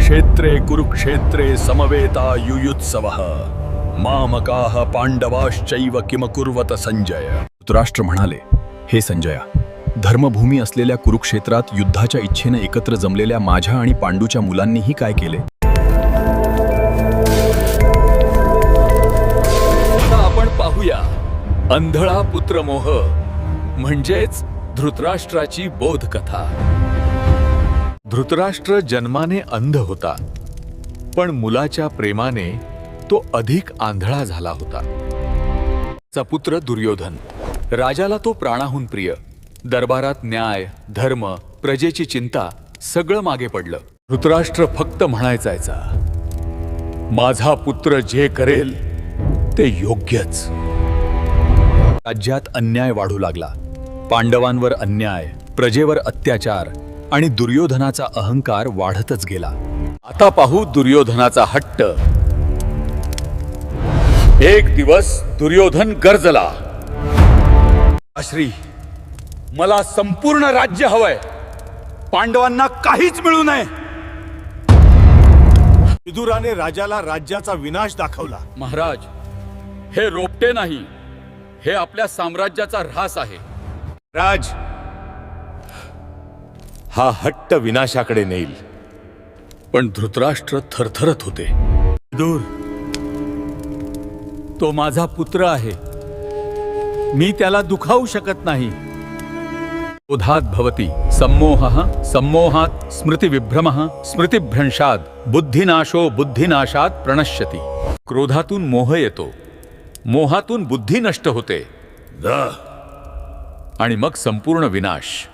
क्षेत्रे कुरुक्षेत्रे समवेता युयुत्सवः मामकाः पांडवाश्चैव किमकुर्वत संजय। धृतराष्ट्र म्हणाले, हे संजया, धर्मभूमी असलेल्या कुरुक्षेत्रात युद्धाच्या इच्छेने एकत्र जमलेल्या माझ्या आणि पांडूच्या मुलांनीही काय केले? आता आपण पाहूया अंधळा पुत्रमोह म्हणजेच धृतराष्ट्राची बोधकथा। धृतराष्ट्र जन्माने अंध होता, पण मुलाच्या प्रेमाने तो अधिक आंधळा झाला होता। चा पुत्र दुर्योधन, राजाला तो प्राणाहून प्रिय। दरबारात न्याय, धर्म, प्रजेची चिंता सगळं मागे पडलं। धृतराष्ट्र फक्त म्हणायचा, माझा पुत्र जे करेल ते योग्यच। राज्यात अन्याय वाढू लागला। पांडवांवर अन्याय, प्रजेवर अत्याचार आणि दुर्योधनाचा अहंकार वाढतच गेला। आता पाहू दुर्योधनाचा हट्ट। एक दिवस दुर्योधन गर्जला, श्री मला संपूर्ण राज्य हवंय, पांडवांना काहीच मिळू नये। विदुराने राजाला राज्याचा विनाश दाखवला। महाराज, हे रोपटे नाही, हे आपल्या साम्राज्याचा ऱ्हास आहे। राज, हा हट्ट विनाशाकडे नेईल। पण धृतराष्ट्र थरथरत होते। विदुर, तो माझा पुत्र आहे, मी त्याला दुखावू शकत नाही। क्रोधात भवति सम्मोहः, सम्मोहात् स्मृतिविभ्रमः, स्मृतिभ्रंशात् बुद्धिनाशो, बुद्धिनाशात् प्रणश्यति। क्रोधातून मोह येतो, मोहातून बुद्धी नष्ट होते आणि मग संपूर्ण विनाश।